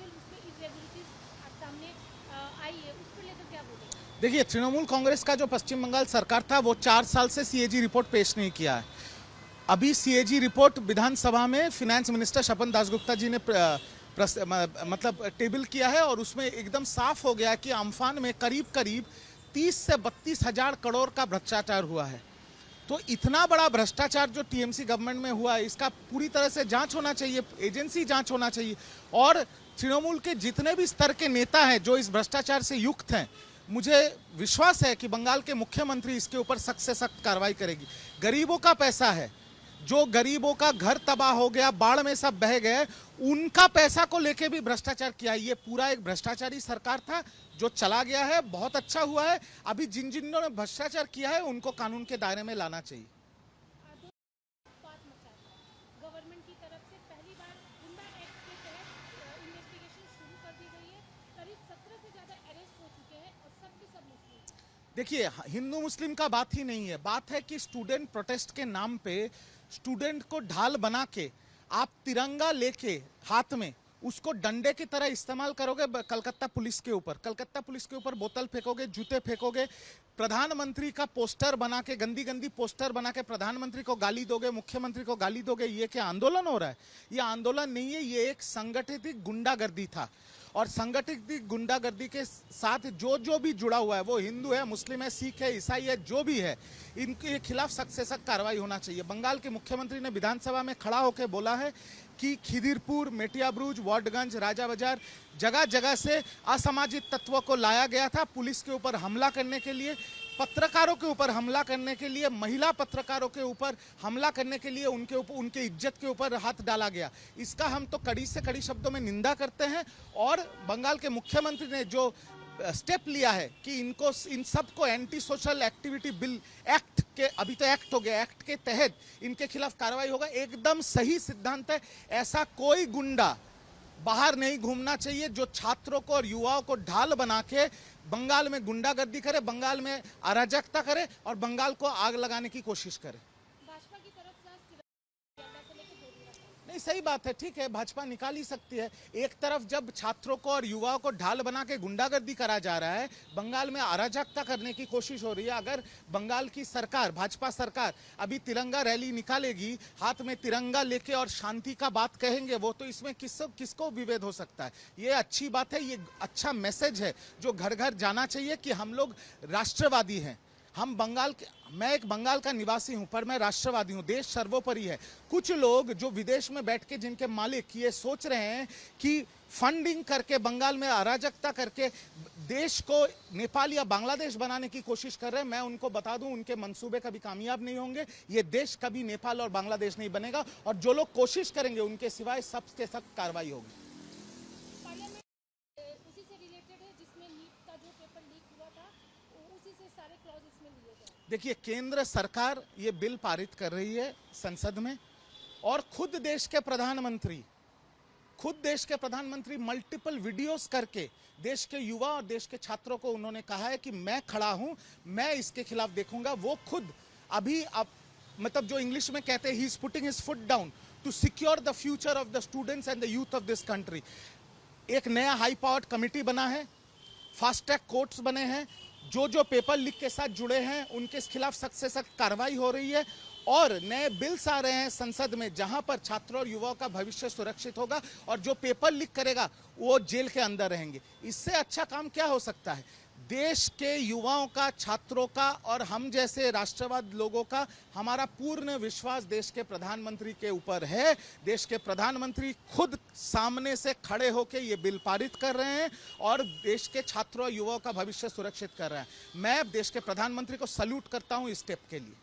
Bill उसमें irregularities सामने आई है, उस पर लेकर क्या बोलेंगे? देखिए, तृणमूल कांग्रेस का जो पश्चिम बंगाल सरकार था वो 4 साल से सीएजी रिपोर्ट पेश नहीं किया है। अभी सीएजी रिपोर्ट विधानसभा में फिनेंस मिनिस्टर शपन दासगुप्ता जी ने मतलब टेबल किया है और उसमें एकदम साफ हो गया कि अम्फान में करीब करीब 30 से 32 हजार करोड़ का भ्रष्टाचार हुआ है। तो इतना बड़ा भ्रष्टाचार जो टीएमसी गवर्नमेंट में हुआ है, इसका पूरी तरह से जांच होना चाहिए, एजेंसी जांच होना चाहिए। और तृणमूल के जितने भी स्तर के नेता हैं जो इस भ्रष्टाचार से युक्त हैं, मुझे विश्वास है कि बंगाल के मुख्यमंत्री इसके ऊपर सख्त से सख्त कार्रवाई करेगी। गरीबों का पैसा है, जो गरीबों का घर तबाह हो गया, बाढ़ में सब बह गए, उनका पैसा को लेके भी भ्रष्टाचार किया। ये पूरा एक भ्रष्टाचारी सरकार था जो चला गया है। बहुत अच्छा हुआ है। अभी जिन जिन्होंने ने भ्रष्टाचार किया है उनको कानून के दायरे में लाना चाहिए। बात मचा है गवर्नमेंट की तरफ से पहली बार गुंडा एक्ट के तहत इन्वेस्टिगेशन शुरू कर दी गई है। करीब 17 से ज्यादा अरेस्ट हो चुके हैं और सब के सब मुस्लिम। देखिए, हिंदू मुस्लिम का बात ही नहीं है। बात है कि स्टूडेंट प्रोटेस्ट के नाम पे स्टूडेंट को ढाल बना के आप तिरंगा लेके हाथ में उसको डंडे की तरह इस्तेमाल करोगे कलकत्ता पुलिस के ऊपर। कलकत्ता पुलिस के ऊपर बोतल फेंकोगे, जूते फेंकोगे, प्रधानमंत्री का पोस्टर बना के, गंदी गंदी पोस्टर बना के प्रधानमंत्री को गाली दोगे, मुख्यमंत्री को गाली दोगे। ये क्या आंदोलन हो रहा है? ये आंदोलन नहीं है, ये एक संगठित गुंडागर्दी था। और संगठित गुंडागर्दी के साथ जो जो भी जुड़ा हुआ है, वो हिंदू है, मुस्लिम है, सिख है, ईसाई है, जो भी है, इनके खिलाफ सख्त से सख्त कार्रवाई होना चाहिए। बंगाल के मुख्यमंत्री ने विधानसभा में खड़ा होकर बोला है कि खिदिरपुर, मेटियाब्रुज, वार्डगंज, राजा बाजार, जगह जगह से असामाजिक तत्वों को लाया गया था पुलिस के ऊपर हमला करने के लिए, पत्रकारों के ऊपर हमला करने के लिए, महिला पत्रकारों के ऊपर हमला करने के लिए, उनके ऊपर, उनके इज्जत के ऊपर हाथ डाला गया। इसका हम तो कड़ी से कड़ी शब्दों में निंदा करते हैं। और बंगाल के मुख्यमंत्री ने जो स्टेप लिया है कि इनको, इन सबको anti social activity bill act के, अभी तो एक्ट हो गया, एक्ट के तहत इनके खिलाफ कार्रवाई होगा, एकदम सही सिद्धांत है। ऐसा कोई गुंडा बाहर नहीं घूमना चाहिए जो छात्रों को और युवाओं को ढाल बना के बंगाल में गुंडागर्दी करे, बंगाल में अराजकता करे और बंगाल को आग लगाने की कोशिश करे। भाजपा की तरफ से नहीं, सही बात है, ठीक है, भाजपा निकाल ही सकती है। एक तरफ जब छात्रों को और युवाओं को ढाल बना के गुंडागर्दी करा जा रहा है, बंगाल में अराजकता करने की कोशिश हो रही है। अगर बंगाल की सरकार, भाजपा सरकार अभी तिरंगा रैली निकालेगी, हाथ में तिरंगा लेके और शांति का बात कहेंगे वो, तो इसमें किसको विभेद हो सकता है? ये अच्छी बात है, ये अच्छा मैसेज है जो घर घर जाना चाहिए कि हम लोग राष्ट्रवादी हैं। हम मैं एक बंगाल का निवासी हूं, पर मैं राष्ट्रवादी हूं। देश सर्वोपरि है। कुछ लोग जो विदेश में बैठ के, जिनके मालिक ये सोच रहे हैं कि फंडिंग करके, बंगाल में अराजकता करके देश को नेपाल या बांग्लादेश बनाने की कोशिश कर रहे हैं, मैं उनको बता दूं, उनके मंसूबे कभी कामयाब नहीं होंगे। ये देश कभी नेपाल और बांग्लादेश नहीं बनेगा। और जो लोग कोशिश करेंगे, उनके सिवाय सबके सख्त कार्रवाई होगी। उसी से रिलेटेड है जिसमें नीट का जो पेपर लीक हुआ था, उसी से सारे क्लॉज इसमें लिए गए। देखिए, केंद्र सरकार ये बिल पारित कर रही है संसद में, और खुद देश के प्रधानमंत्री मल्टीपल वीडियोस करके देश के युवा और देश के छात्रों को उन्होंने कहा है कि मैं खड़ा हूं, मैं इसके खिलाफ देखूंगा। वो खुद अभी मतलब जो इंग्लिश में कहते हैं, he is putting his foot down to secure the future of the students and the youth of this country. एक नया हाई पावर्ड कमिटी बना है, फास्ट ट्रैक कोर्ट्स बने हैं, जो पेपर लीक के साथ जुड़े हैं उनके खिलाफ सख्त से सख्त कार्रवाई हो रही है। और नए बिल्स आ रहे हैं संसद में जहां पर छात्रों और युवाओं का भविष्य सुरक्षित होगा, और जो पेपर लीक करेगा वो जेल के अंदर रहेंगे। इससे अच्छा काम क्या हो सकता है? देश के युवाओं का, छात्रों का और हम जैसे राष्ट्रवाद लोगों का हमारा पूर्ण विश्वास देश के प्रधानमंत्री के ऊपर है। देश के प्रधानमंत्री खुद सामने से खड़े होकर ये बिल पारित कर रहे हैं और देश के छात्रों और युवाओं का भविष्य सुरक्षित कर रहे हैं। मैं देश के प्रधानमंत्री को सल्यूट करता हूं इस स्टेप के लिए।